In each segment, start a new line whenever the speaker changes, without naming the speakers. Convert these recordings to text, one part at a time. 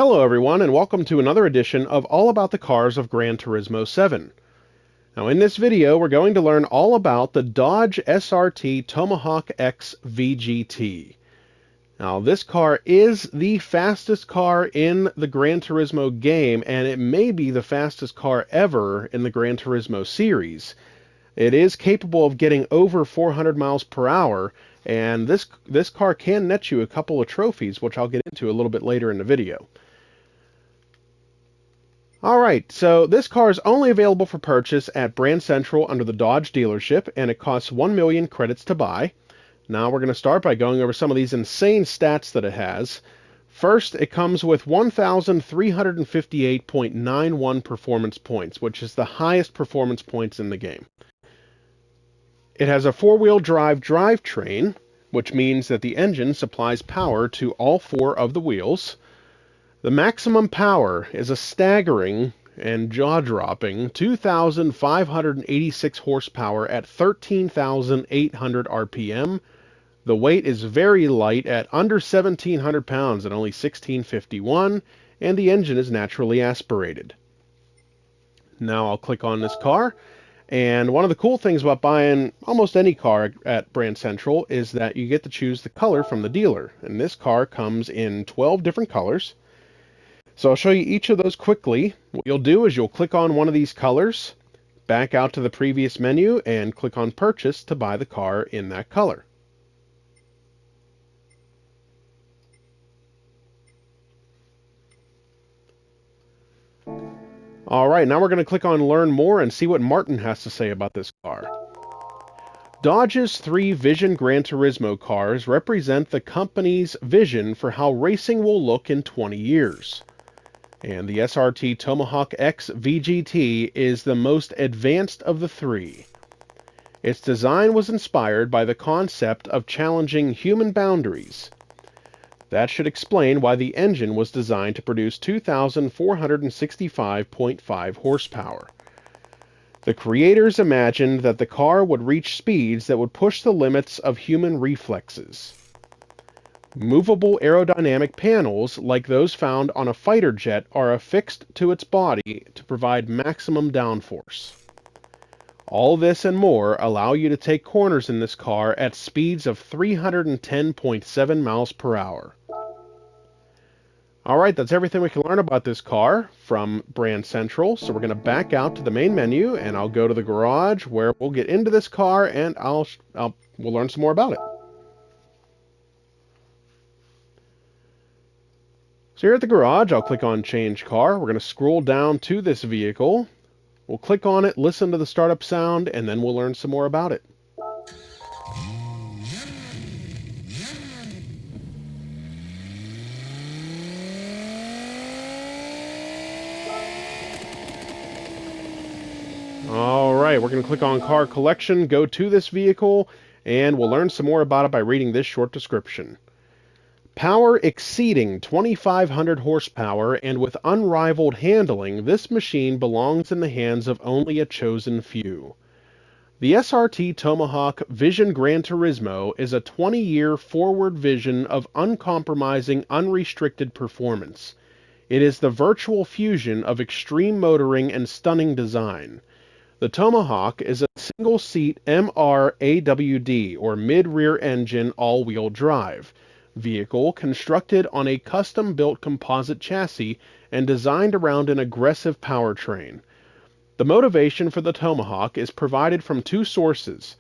Hello everyone, and welcome to another edition of All About the Cars of Gran Turismo 7. Now in this video, we're going to learn all about the Dodge SRT Tomahawk X VGT. Now this car is the fastest car in the Gran Turismo game, and it may be the fastest car ever in the Gran Turismo series. It is capable of getting over 400 miles per hour, and this car can net you a couple of trophies, which I'll get into a little bit later in the video. Alright, so this car is only available for purchase at Brand Central under the Dodge dealership, and it costs 1 million credits to buy. Now we're going to start by going over some of these insane stats that it has. First, it comes with 1,358.91 performance points, which is the highest performance points in the game. It has a four-wheel drive drivetrain, which means that the engine supplies power to all four of the wheels. The maximum power is a staggering and jaw-dropping 2,586 horsepower at 13,800 RPM. The weight is very light at under 1,700 pounds at only 1,651, and the engine is naturally aspirated. Now I'll click on this car, and one of the cool things about buying almost any car at Brand Central is that you get to choose the color from the dealer, and this car comes in 12 different colors. So I'll show you each of those quickly. What you'll do is you'll click on one of these colors, back out to the previous menu, and click on Purchase to buy the car in that color. Alright, now we're going to click on Learn More and see what Martin has to say about this car. Dodge's three Vision Gran Turismo cars represent the company's vision for how racing will look in 20 years. And the SRT Tomahawk X VGT is the most advanced of the three. Its design was inspired by the concept of challenging human boundaries. That should explain why the engine was designed to produce 2,465.5 horsepower. The creators imagined that the car would reach speeds that would push the limits of human reflexes. Movable aerodynamic panels, like those found on a fighter jet, are affixed to its body to provide maximum downforce. All this and more allow you to take corners in this car at speeds of 310.7 miles per hour. Alright, that's everything we can learn about this car from Brand Central, so we're going to back out to the main menu, and I'll go to the garage where we'll get into this car, and we'll learn some more about it. So here at the garage, I'll click on Change Car. We're going to scroll down to this vehicle. We'll click on it, listen to the startup sound, and then we'll learn some more about it. Alright, we're going to click on Car Collection, go to this vehicle, and we'll learn some more about it by reading this short description. Power exceeding 2,500 horsepower and with unrivaled handling, this machine belongs in the hands of only a chosen few. The SRT Tomahawk Vision Gran Turismo is a 20-year forward vision of uncompromising, unrestricted performance. It is the virtual fusion of extreme motoring and stunning design. The Tomahawk is a single-seat MR-AWD, or mid-rear engine all-wheel drive, vehicle constructed on a custom-built composite chassis and designed around an aggressive powertrain. The motivation for the Tomahawk is provided from two sources.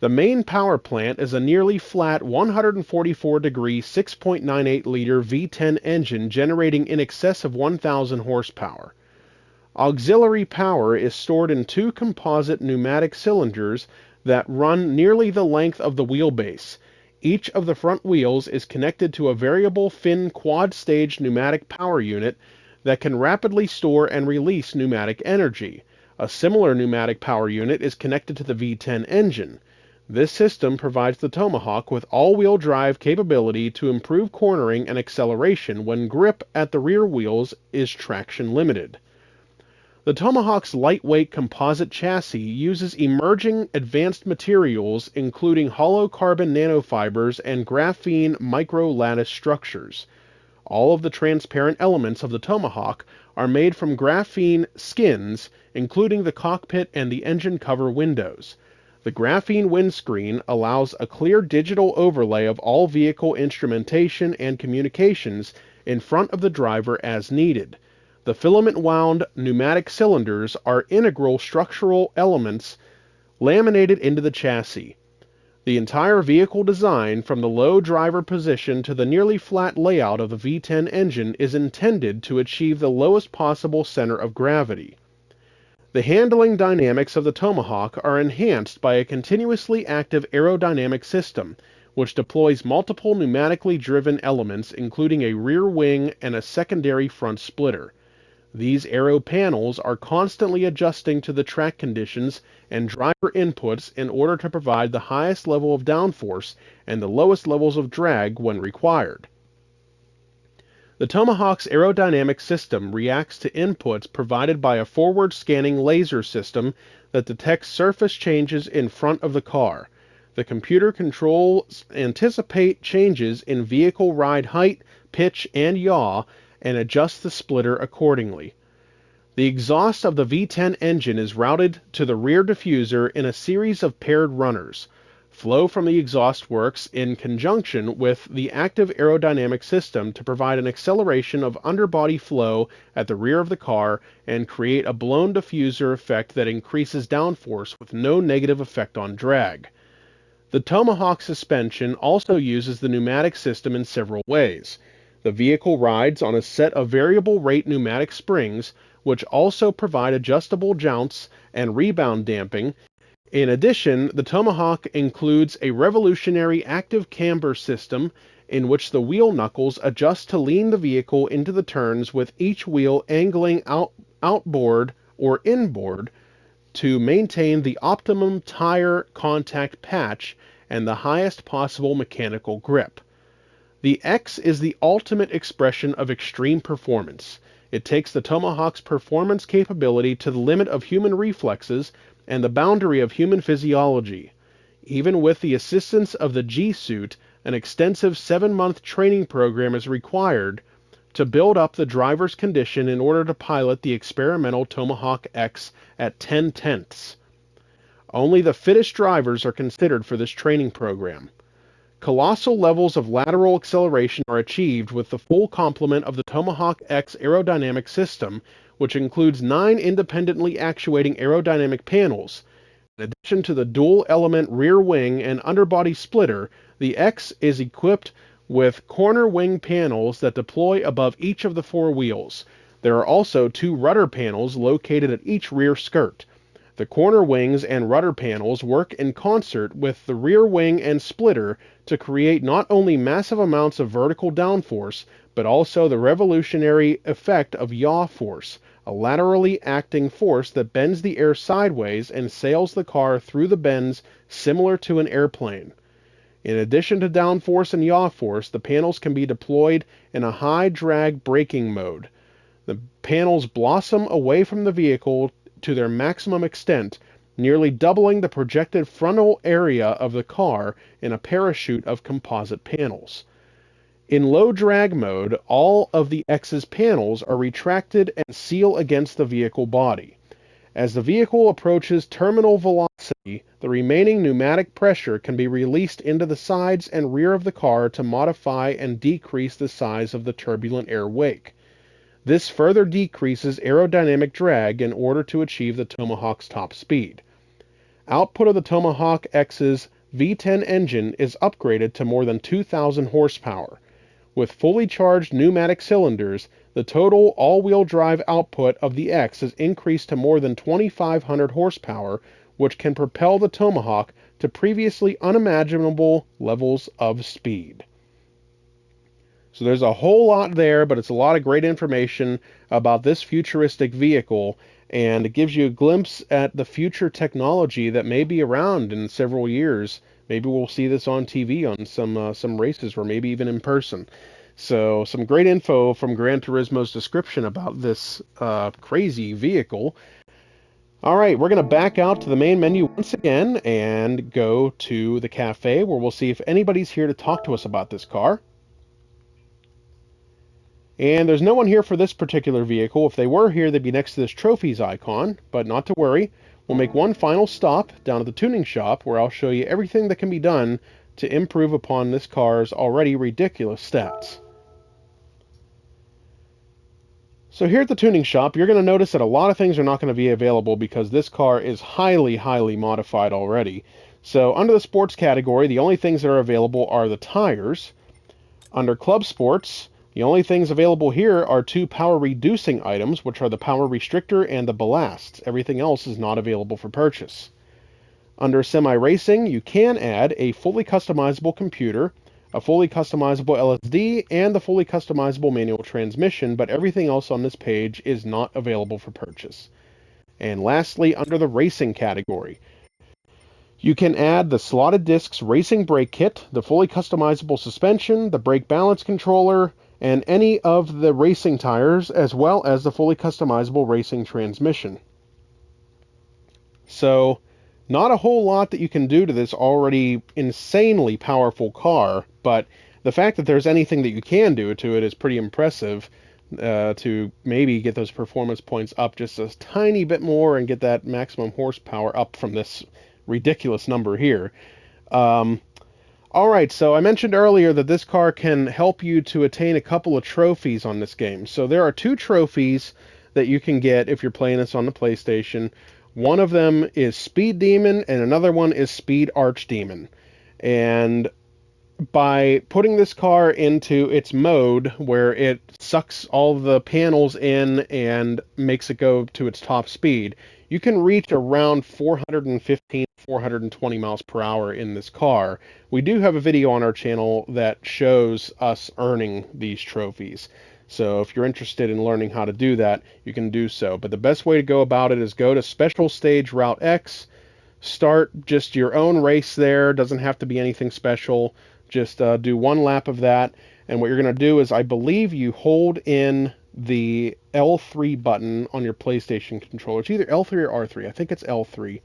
The main power plant is a nearly flat 144-degree 6.98-liter V10 engine generating in excess of 1,000 horsepower. Auxiliary power is stored in two composite pneumatic cylinders that run nearly the length of the wheelbase. Each of the front wheels is connected to a variable fin quad-stage pneumatic power unit that can rapidly store and release pneumatic energy. A similar pneumatic power unit is connected to the V10 engine. This system provides the Tomahawk with all-wheel drive capability to improve cornering and acceleration when grip at the rear wheels is traction limited. The Tomahawk's lightweight composite chassis uses emerging advanced materials including hollow carbon nanofibers and graphene micro-lattice structures. All of the transparent elements of the Tomahawk are made from graphene skins, including the cockpit and the engine cover windows. The graphene windscreen allows a clear digital overlay of all vehicle instrumentation and communications in front of the driver as needed. The filament-wound pneumatic cylinders are integral structural elements laminated into the chassis. The entire vehicle design, from the low driver position to the nearly flat layout of the V10 engine, is intended to achieve the lowest possible center of gravity. The handling dynamics of the Tomahawk are enhanced by a continuously active aerodynamic system, which deploys multiple pneumatically driven elements, including a rear wing and a secondary front splitter. These aero panels are constantly adjusting to the track conditions and driver inputs in order to provide the highest level of downforce and the lowest levels of drag when required. The Tomahawk's aerodynamic system reacts to inputs provided by a forward-scanning laser system that detects surface changes in front of the car. The computer controls anticipate changes in vehicle ride height, pitch, and yaw, and adjusts the splitter accordingly. The exhaust of the V10 engine is routed to the rear diffuser in a series of paired runners. Flow from the exhaust works in conjunction with the active aerodynamic system to provide an acceleration of underbody flow at the rear of the car and create a blown diffuser effect that increases downforce with no negative effect on drag. The Tomahawk suspension also uses the pneumatic system in several ways. The vehicle rides on a set of variable rate pneumatic springs, which also provide adjustable jounce and rebound damping. In addition, the Tomahawk includes a revolutionary active camber system in which the wheel knuckles adjust to lean the vehicle into the turns, with each wheel angling outboard or inboard to maintain the optimum tire contact patch and the highest possible mechanical grip. The X is the ultimate expression of extreme performance. It takes the Tomahawk's performance capability to the limit of human reflexes and the boundary of human physiology. Even with the assistance of the G-suit, an extensive 7-month training program is required to build up the driver's condition in order to pilot the experimental Tomahawk X at 10/10. Only the fittest drivers are considered for this training program. Colossal levels of lateral acceleration are achieved with the full complement of the Tomahawk X aerodynamic system, which includes 9 independently actuating aerodynamic panels. In addition to the dual-element rear wing and underbody splitter, the X is equipped with corner wing panels that deploy above each of the 4 wheels. There are also 2 rudder panels located at each rear skirt. The corner wings and rudder panels work in concert with the rear wing and splitter to create not only massive amounts of vertical downforce, but also the revolutionary effect of yaw force, a laterally acting force that bends the air sideways and sails the car through the bends similar to an airplane. In addition to downforce and yaw force, the panels can be deployed in a high drag braking mode. The panels blossom away from the vehicle to their maximum extent, nearly doubling the projected frontal area of the car in a parachute of composite panels. In low drag mode, all of the X's panels are retracted and seal against the vehicle body. As the vehicle approaches terminal velocity, the remaining pneumatic pressure can be released into the sides and rear of the car to modify and decrease the size of the turbulent air wake. This further decreases aerodynamic drag in order to achieve the Tomahawk's top speed. Output of the Tomahawk X's V10 engine is upgraded to more than 2,000 horsepower. With fully charged pneumatic cylinders, the total all-wheel drive output of the X is increased to more than 2,500 horsepower, which can propel the Tomahawk to previously unimaginable levels of speed. So there's a whole lot there, but it's a lot of great information about this futuristic vehicle, and it gives you a glimpse at the future technology that may be around in several years. Maybe we'll see this on TV on some races, or maybe even in person. So some great info from Gran Turismo's description about this crazy vehicle. All right, we're going to back out to the main menu once again and go to the cafe, where we'll see if anybody's here to talk to us about this car. And there's no one here for this particular vehicle. If they were here, they'd be next to this trophies icon, but not to worry. We'll make one final stop down at the tuning shop where I'll show you everything that can be done to improve upon this car's already ridiculous stats. So here at the tuning shop, you're going to notice that a lot of things are not going to be available because this car is highly, highly modified already. So under the sports category, the only things that are available are the tires. Under club sports, the only things available here are two power reducing items, which are the power restrictor and the ballast. Everything else is not available for purchase. Under semi-racing, you can add a fully customizable computer, a fully customizable LSD, and the fully customizable manual transmission, but everything else on this page is not available for purchase. And lastly, under the racing category, you can add the slotted discs racing brake kit, the fully customizable suspension, the brake balance controller, and any of the racing tires, as well as the fully customizable racing transmission. So, not a whole lot that you can do to this already insanely powerful car, but the fact that there's anything that you can do to it is pretty impressive, to maybe get those performance points up just a tiny bit more and get that maximum horsepower up from this ridiculous number here. Alright, so I mentioned earlier that this car can help you to attain a couple of trophies on this game. So there are two trophies that you can get if you're playing this on the PlayStation. One of them is Speed Demon, and another one is Speed Archdemon. And by putting this car into its mode where it sucks all the panels in and makes it go to its top speed, you can reach around 415, 420 miles per hour in this car. We do have a video on our channel that shows us earning these trophies. So if you're interested in learning how to do that, you can do so. But the best way to go about it is go to Special Stage Route X, start just your own race there. Doesn't have to be anything special. Just do one lap of that. And what you're going to do is, I believe you hold in the L3 button on your PlayStation controller. It's either L3 or R3. I think it's L3.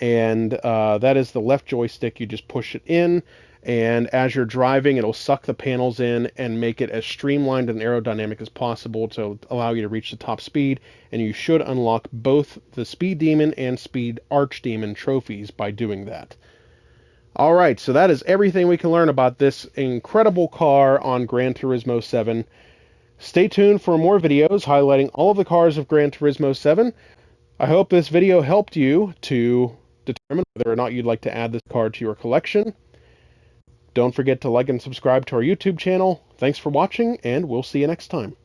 And that is the left joystick. You just push it in, and as you're driving, it'll suck the panels in and make it as streamlined and aerodynamic as possible to allow you to reach the top speed, and you should unlock both the Speed Demon and Speed Archdemon trophies by doing that. Alright, so that is everything we can learn about this incredible car on Gran Turismo 7. Stay tuned for more videos highlighting all of the cars of Gran Turismo 7. I hope this video helped you to determine whether or not you'd like to add this car to your collection. Don't forget to like and subscribe to our YouTube channel. Thanks for watching, and we'll see you next time.